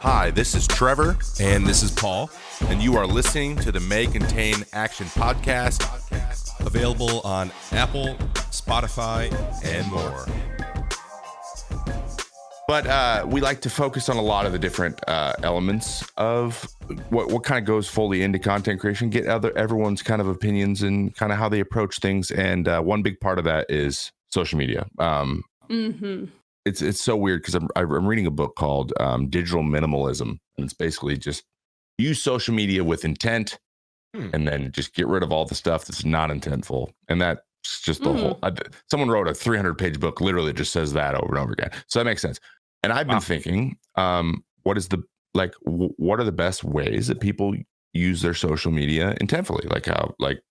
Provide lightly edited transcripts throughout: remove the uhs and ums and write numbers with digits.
Hi, this is Trevor, and this is Paul, and you are listening to the May Contain Action podcast, available on Apple, Spotify, and more. But we like to focus on a lot of the different elements of what kind of goes fully into content creation, get everyone's kind of opinions and kind of how they approach things. And one big part of that is social media. It's so weird because I'm reading a book called Digital Minimalism, and it's basically just use social media with intent and then just get rid of all the stuff that's not intentful. And that's just the whole, someone wrote a 300-page book, literally just says that over and over again. So that makes sense. And I've been thinking, what are the best ways that people use their social media intentfully?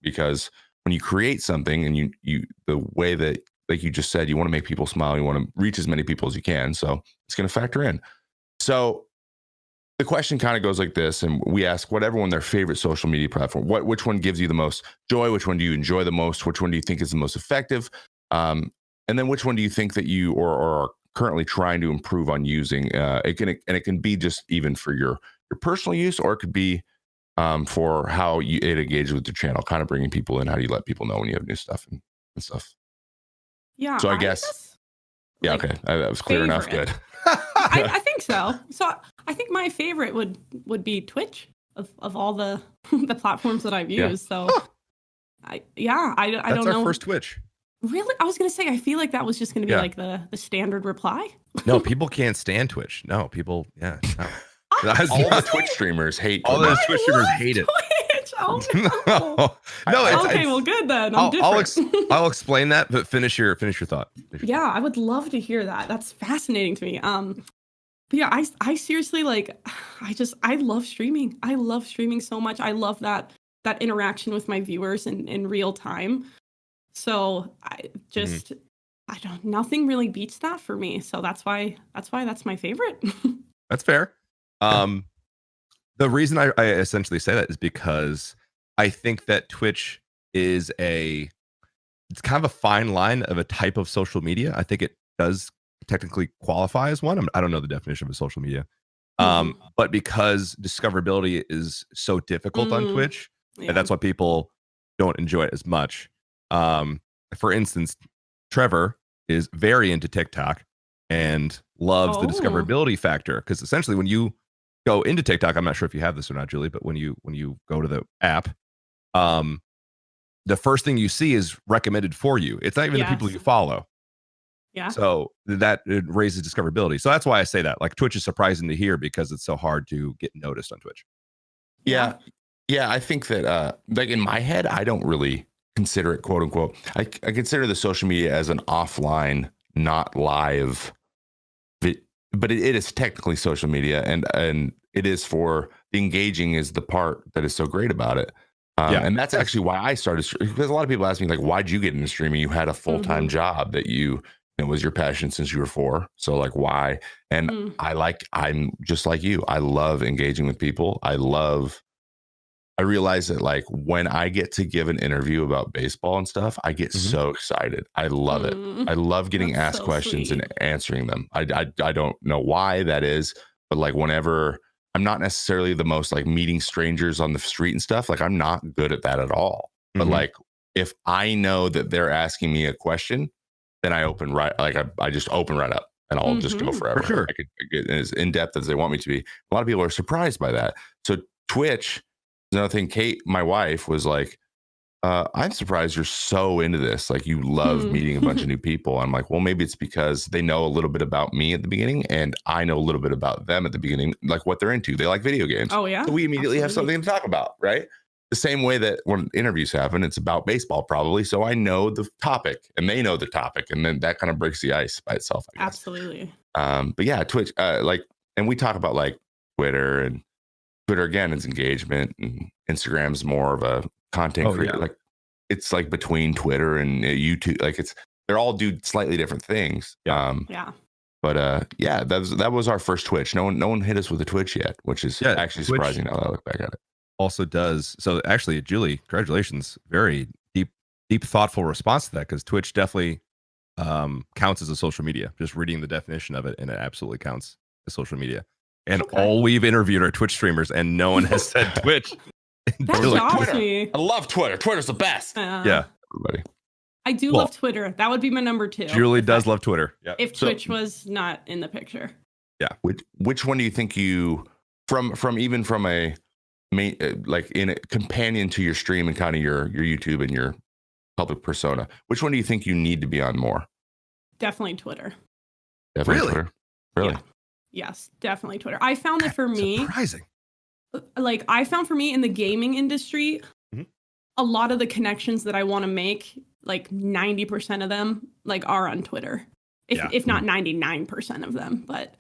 Because when you create something and you the way that, like you just said, you want to make people smile, you want to reach as many people as you can. So it's going to factor in. So the question kind of goes like this, and we ask everyone their favorite social media platform. Which one gives you the most joy? Which one do you enjoy the most? Which one do you think is the most effective? And then which one do you think that you or are currently trying to improve on using? It can be just even for your personal use, or it could be for how it engages with your channel, kind of bringing people in. How do you let people know when you have new stuff and stuff? Yeah. So I guess yeah, okay. That was clear enough. Good. I think so. So I think my favorite would be Twitch of all the platforms that I've used. So I don't know. That's our first Twitch. Really? I was going to say, I feel like that was just going to be like the standard reply. No, people can't stand Twitch. No, people, no. All the Twitch streamers hate All those Twitch streamers hate it. Oh, no. No, okay, well, good then. I'm different. I'll explain that, but finish your thought. Yeah, I would love to hear that. That's fascinating to me. But yeah, I seriously I love streaming. I love streaming so much. I love that interaction with my viewers in real time. So nothing really beats that for me. So that's why that's my favorite. That's fair. The reason I essentially say that is because I think that Twitch is it's kind of a fine line of a type of social media. I think it does technically qualify as one. I don't know the definition of a social media. But because discoverability is so difficult on Twitch, and that's why people don't enjoy it as much. For instance, Trevor is very into TikTok and loves the discoverability factor, because essentially when you go into TikTok, I'm not sure if you have this or not, Julie, but when you go to the app, the first thing you see is recommended for you. It's not even the people you follow. Yeah. So it raises discoverability. So that's why I say that. Like, Twitch is surprising to hear because it's so hard to get noticed on Twitch. Yeah. I think that like in my head, I don't really consider it, quote unquote. I consider the social media as an offline, not live, but it is technically social media, and it is for the engaging is the part that is so great about it. And that's actually why I started, because a lot of people ask me, like, why'd you get into streaming? You had a full-time job that it was your passion since you were 4. So like, why? And I'm just like you. I love engaging with people. I realize that, like, when I get to give an interview about baseball and stuff, I get so excited. I love it. I love getting asked questions and answering them. I don't know why that is, but like, whenever I'm not necessarily the most like meeting strangers on the street and stuff, like, I'm not good at that at all. But like, if I know that they're asking me a question, then I just open right up and I'll just go forever. For sure. I could get as in depth as they want me to be. A lot of people are surprised by that. So Twitch, another thing, Kate, my wife, was like, I'm surprised you're so into this. Like, you love meeting a bunch of new people. I'm like, well, maybe it's because they know a little bit about me at the beginning, and I know a little bit about them at the beginning, like what they're into. They like video games. Oh, yeah. So we immediately have something to talk about, right? The same way that when interviews happen, it's about baseball probably. So I know the topic and they know the topic, and then that kind of breaks the ice by itself, I guess. Absolutely. But yeah, Twitch, and we talk about like Twitter, and Twitter again is engagement, and Instagram's more of a content creator. Yeah. Like, it's like between Twitter and YouTube. Like, they're all do slightly different things. But that was our first Twitch. No one hit us with a Twitch yet, which is actually Twitch surprising now that I look back at it. Also does so. Actually, Julie, congratulations! Very deep, thoughtful response to that, because Twitch definitely counts as a social media. Just reading the definition of it, and it absolutely counts as social media. And Okay. all we've interviewed are Twitch streamers, and no one has said Twitch. That They're like, shocks me. I love Twitter. Twitter's the best. Yeah, Everybody. I do Well, love Twitter. That would be my number 2. Julie does love Twitter. Yeah. If So- Twitch was not in the picture. Which one do you think you from a main like in a companion to your stream and kind of your YouTube and your public persona? Which one do you think you need to be on more? Definitely Twitter. Definitely Really? Twitter. Really? Yeah. Yes, definitely Twitter. I found that for me, Surprising. like I found for me in the gaming industry, Mhm. a lot of the connections that I want to make, like 90% of them, like are on Twitter. If not 99% of them, but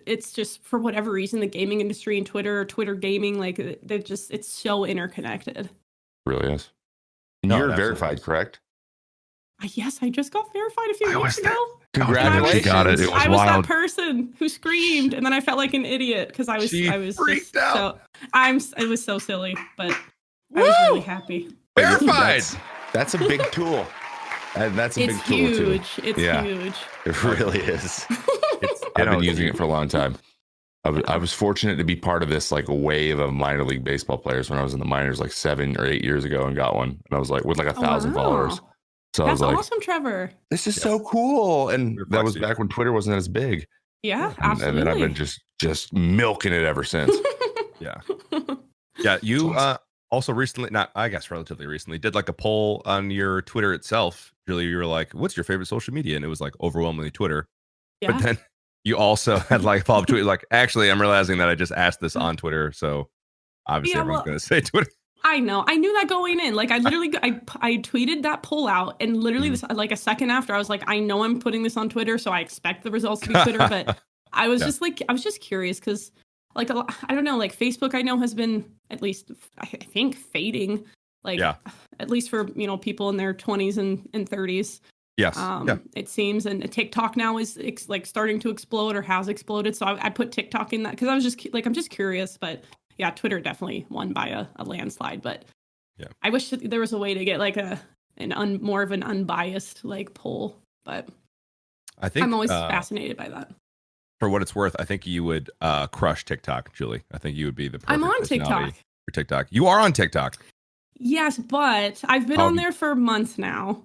it's just for whatever reason the gaming industry and Twitter gaming, like it's so interconnected. It really is. And No, you're absolutely. verified, correct? Yes, I just got verified a few I weeks was there. ago. Congratulations. She got it. It was I was wild. that person who screamed, and then I felt like an idiot because I was freaked just out. it was so silly, but I was really happy. Verified. That's a big tool. And that's a It's big tool too. huge. It's Yeah. huge. It really is. I've know, been it's using it for a long time. I was fortunate to be part of this like wave of minor league baseball players when I was in the minors like 7 or 8 years ago and got one. And I was like with like 1,000 wow. followers. So I That's was like, awesome, Trevor. this is so cool. And We're that was flexing. back when Twitter wasn't as big. Yeah, And absolutely. then I've been just milking it ever since. Yeah. Yeah. You also recently, not I guess relatively recently, did like a poll on your Twitter itself. Julie, you were like, what's your favorite social media? And it was like overwhelmingly Twitter. Yeah. But then you also had like a follow-up tweet like, actually, I'm realizing that I just asked this on Twitter. So obviously Yeah, everyone's well- going to say Twitter. I know. I knew that going in. Like I literally, I tweeted that poll out, and literally this like a second after, I was like, I know I'm putting this on Twitter, so I expect the results to be Twitter. But I was just like, I was just curious because, like, I don't know, like Facebook, I know has been at least I think fading, like at least for people in their 20s and 30s. Yes. It seems, and TikTok now is like starting to explode or has exploded. So I put TikTok in that because I was just like, I'm just curious, but. Yeah, Twitter definitely won by a landslide, but I wish that there was a way to get like more of an unbiased like poll, but I think I'm always fascinated by that. For what it's worth, I think you would crush TikTok, Julie. I think you would be the perfect I'm on personality TikTok. for TikTok. You are on TikTok. Yes, but I've been on there for months now.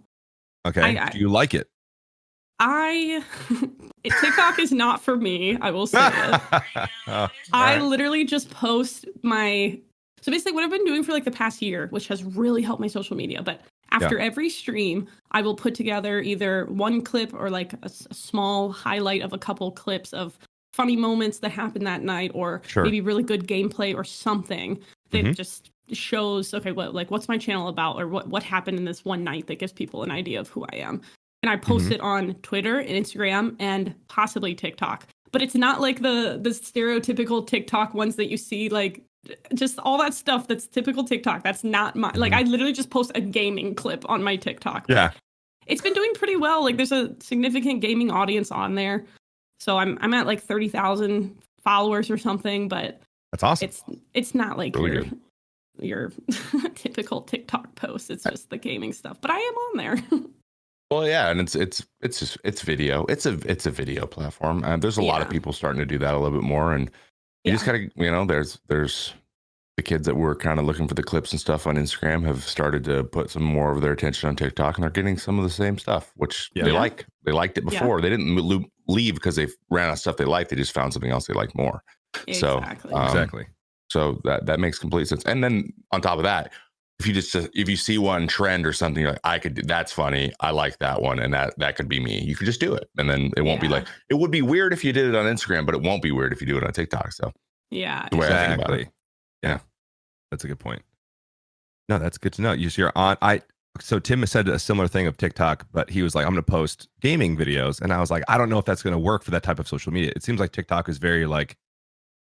Okay. Do you like it? TikTok is not for me. I will say it. I literally just post so basically what I've been doing for like the past year, which has really helped my social media. But after every stream, I will put together either one clip or like a small highlight of a couple clips of funny moments that happened that night, or maybe really good gameplay or something that just shows, okay, what's my channel about, or what happened in this one night that gives people an idea of who I am. And I post it on Twitter and Instagram and possibly TikTok. But it's not like the stereotypical TikTok ones that you see, like just all that stuff that's typical TikTok. That's not my, like I literally just post a gaming clip on my TikTok. Yeah. It's been doing pretty well. Like there's a significant gaming audience on there. So I'm at like 30,000 followers or something, but that's awesome. It's not like really your typical TikTok post. It's just the gaming stuff. But I am on there. Well, yeah, and it's video. It's a video platform. There's a lot of people starting to do that a little bit more, and you just gotta, there's the kids that were kind of looking for the clips and stuff on Instagram have started to put some more of their attention on TikTok, and they're getting some of the same stuff, which they like. They liked it before. They didn't leave because they ran out of stuff they liked. They just found something else they liked more. Exactly. Exactly. So that makes complete sense. And then on top of that, if you see one trend or something, you're like, that's funny. I like that one. And that could be me. You could just do it. And then it won't be like, it would be weird if you did it on Instagram, but it won't be weird if you do it on TikTok. So yeah, the way I think about it. Yeah. That's a good point. No, that's good to know. You're on. So Tim has said a similar thing of TikTok, but he was like, I'm going to post gaming videos. And I was like, I don't know if that's going to work for that type of social media. It seems like TikTok is very like,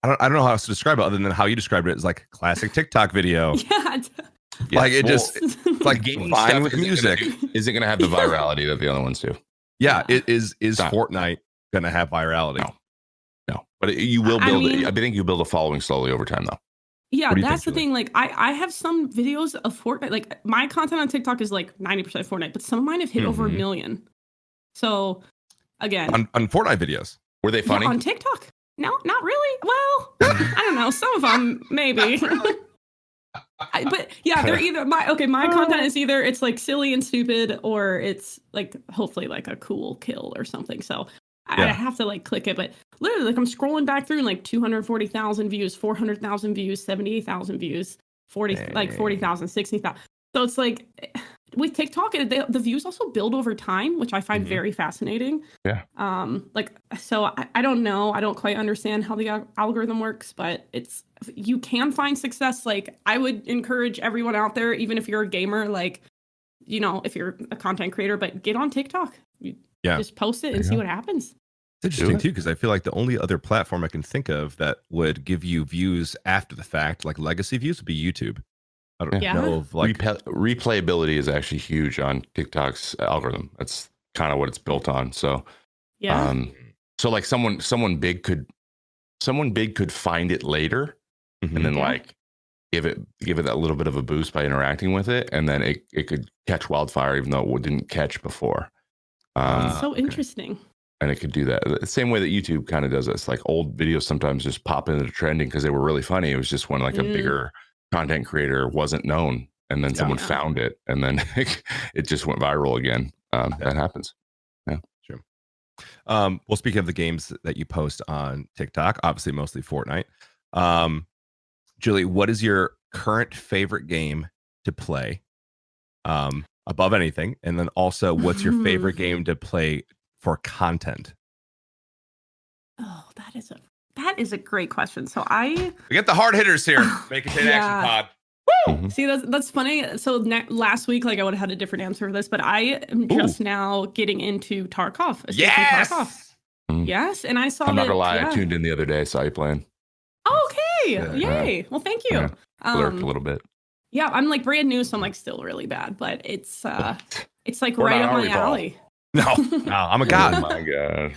I don't know how else to describe it other than how you described it as like classic TikTok video. Yeah. Like it's like gaming fine stuff with music. Isn't going to have the virality that the other ones do. Yeah. It is Fortnite going to have virality? No. But you will build. I think you build a following slowly over time, though. Yeah, What do you that's the think, Julie? thing. Like, I have some videos of Fortnite. Like, my content on TikTok is like 90% Fortnite, but some of mine have hit over 1 million. So, again, On Fortnite videos. Were they funny? yeah, on TikTok. No, not really. Well, I don't know. Some of them, maybe. But yeah, they're either my content is either it's like silly and stupid, or it's like hopefully like a cool kill or something. So I have to like click it, but literally like I'm scrolling back through and like 240,000 views, 400,000 views, 78,000 views, 40,000, 60,000. So it's like with TikTok, the views also build over time, which I find very fascinating. Yeah. Like, so I don't know. I don't quite understand how the algorithm works, but you can find success. Like, I would encourage everyone out there, even if you're a gamer, like, you know, if you're a content creator, but get on TikTok. Just post it and see what happens. It's interesting too, because I feel like the only other platform I can think of that would give you views after the fact, like legacy views, would be YouTube. I don't know of like replayability is actually huge on TikTok's algorithm. That's kind of what it's built on. So so like someone big could find it later and then like give it that little bit of a boost by interacting with it, and then it could catch wildfire even though it didn't catch before. So interesting. And it could do that the same way that YouTube kind of does this. Like old videos sometimes just pop into trending because they were really funny. It was just when like a bigger content creator wasn't known, and then someone found it, and then it just went viral again. That happens. Yeah, sure. Well, speaking of the games that you post on TikTok, obviously mostly Fortnite. Julie, what is your current favorite game to play? Above anything, and then also, what's your favorite game to play for content? Oh, that is a great question. So we get the hard hitters here. Make it an action pod. Woo! See, that's funny. So last week, like I would have had a different answer for this, but I am just now getting into Tarkov. Yes. Tarkov. Yes, and I saw. I'm not gonna lie. I tuned in the other day, saw you playing. Okay. Yay. Well, thank you. Lurked a little bit. Yeah, I'm like brand new, so I'm like still really bad, but it's like right up my alley. No, I'm a god. Oh my god.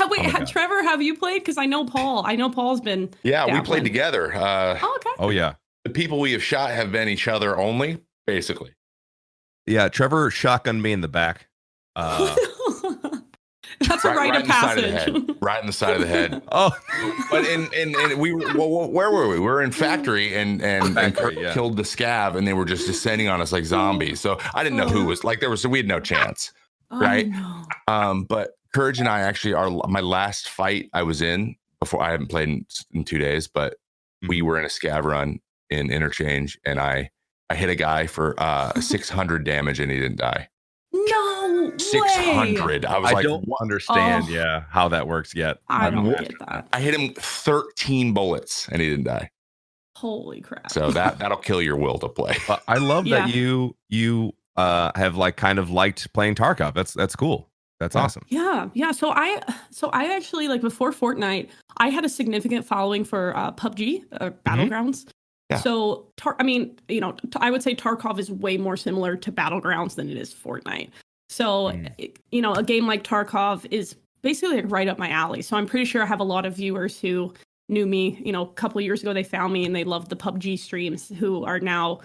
Wait, Trevor, have you played? Because I know Paul. I know Paul's been. Yeah, we played together. Okay. Oh yeah. The people we have shot have been each other only, basically. Yeah, Trevor shotgunned me in the back. That's a rite of passage. Right in the side of the head. Oh, but where were we? We were in factory, and Kurt killed the scav, and they were just descending on us like zombies. So I didn't know who was like. We had no chance, right? No. But Courage and I actually my last fight I was in before. I haven't played in 2 days, but we were in a scav run in Interchange, and I hit a guy for 600 damage, and he didn't die. No 600. I don't understand how that works yet. I don't get that. I hit him 13 bullets and he didn't die. Holy crap. So that'll kill your will to play. I love that you have like kind of liked playing Tarkov. That's cool. That's awesome. Yeah. So I actually, like, before Fortnite, I had a significant following for PUBG, Battlegrounds. Yeah. So, I would say Tarkov is way more similar to Battlegrounds than it is Fortnite. So, a game like Tarkov is basically like right up my alley. So I'm pretty sure I have a lot of viewers who knew me, a couple of years ago. They found me and they loved the PUBG streams, who are now,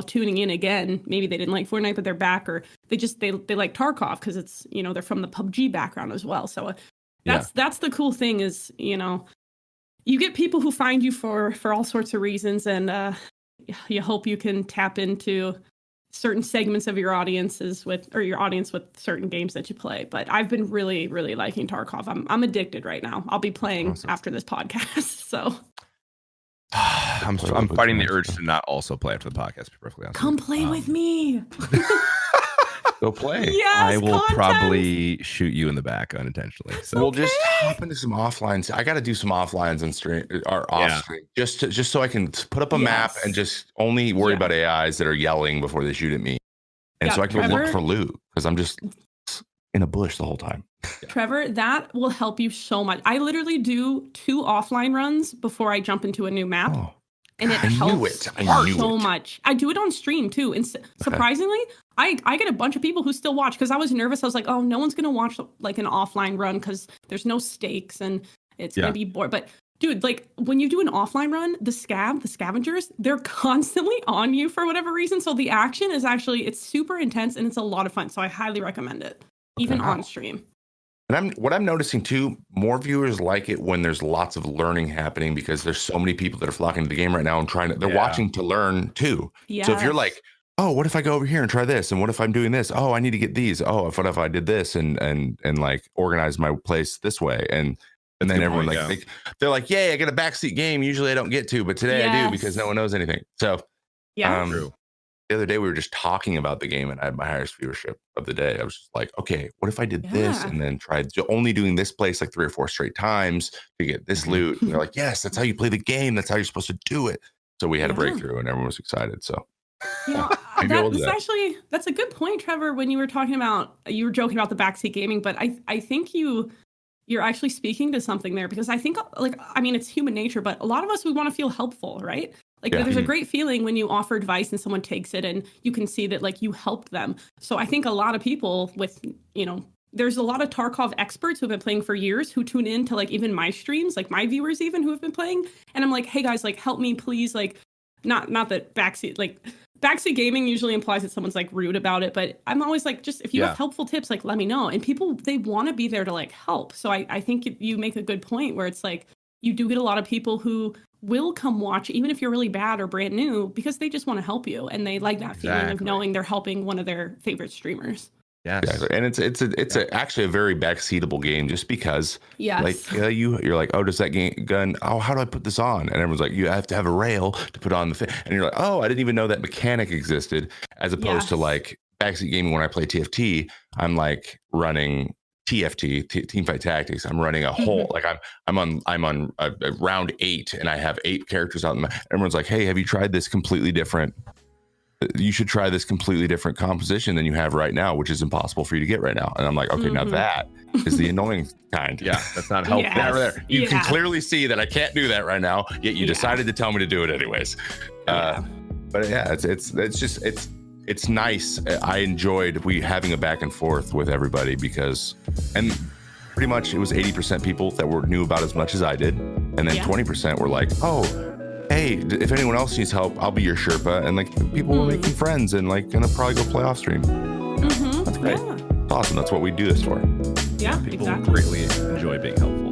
tuning in again. Maybe they didn't like Fortnite, but they're back, or they like Tarkov because it's, they're from the PUBG background as well. So that's the cool thing is, you get people who find you for all sorts of reasons, and you hope you can tap into certain segments of your audience with certain games that you play. But I've been really, really liking Tarkov. I'm addicted right now. I'll be playing after this podcast. So I'm fighting the urge to not also play after the podcast. To be perfectly honest, come play with me. Go play. Yes, I will probably shoot you in the back unintentionally. So we'll just hop into some offlines. I got to do some offlines and stream or off stream just so I can put up a map and just only worry about AIs that are yelling before they shoot at me, and so I can look for loot because I'm just in a bush the whole time. Trevor, that will help you so much. I literally do 2 offline runs before I jump into a new map. And it helps so much. I do it on stream too. And surprisingly, I get a bunch of people who still watch, because I was nervous. I was like, oh, no one's going to watch like an offline run because there's no stakes and it's going to be bored. But Dude, like when you do an offline run, the scavengers, they're constantly on you for whatever reason. So the action is actually, it's super intense and it's a lot of fun. So I highly recommend it, even on stream. And what I'm noticing too, more viewers like it when there's lots of learning happening because there's so many people that are flocking to the game right now and they're watching to learn too. Yes. So if you're like, oh, what if I go over here and try this? And what if I'm doing this? Oh, I need to get these. Oh, what if I did this and like organize my place this way? And then everyone they're like, yay, I get a backseat game. Usually I don't get to, but today I do because no one knows anything. So the other day we were just talking about the game and I had my highest viewership of the day. I was just like, okay, what if I did this and then tried only doing this place like 3 or 4 straight times to get this loot? And they're like, yes, that's how you play the game. That's how you're supposed to do it. So we had a breakthrough and everyone was excited. So that's a good point, Trevor, when you were joking about the backseat gaming, but I think you're actually speaking to something there because I think it's human nature, but a lot of us, we want to feel helpful, right? Like there's a great feeling when you offer advice and someone takes it and you can see that like you helped them. So I think a lot of people with, there's a lot of Tarkov experts who've been playing for years who tune in to like even my streams, like my viewers even who have been playing. And I'm like, hey guys, like help me please. Like not that backseat gaming usually implies that someone's like rude about it, but I'm always like, just if you have helpful tips, like let me know. And people, they want to be there to like help. So I think you make a good point where it's like, you do get a lot of people who will come watch, even if you're really bad or brand new, because they just want to help you. And they like that feeling of knowing they're helping one of their favorite streamers. Yeah, exactly. And it's actually a very backseatable game just because like you're like, oh, does that gun, oh, how do I put this on? And everyone's like, you have to have a rail to put on the thing. And you're like, oh, I didn't even know that mechanic existed, as opposed to like backseat gaming. When I play TFT, I'm like running TFT, Teamfight Tactics. I'm running a whole like I'm on a round 8 and I have 8 characters out. Everyone's like, hey, have you tried this completely different? You should try this completely different composition than you have right now, which is impossible for you to get right now. And I'm like, okay, now that is the annoying kind. Yeah, that's not helpful. There. You can clearly see that I can't do that right now, yet you decided to tell me to do it anyways. But yeah, it's nice. I enjoyed having a back and forth with everybody because, and pretty much it was 80% people that knew about as much as I did. And then 20% were like, oh, hey, if anyone else needs help, I'll be your Sherpa. And like people were making friends and like gonna probably go play off stream. That's great. It's awesome. That's what we do this for. Yeah, people greatly enjoy being helpful.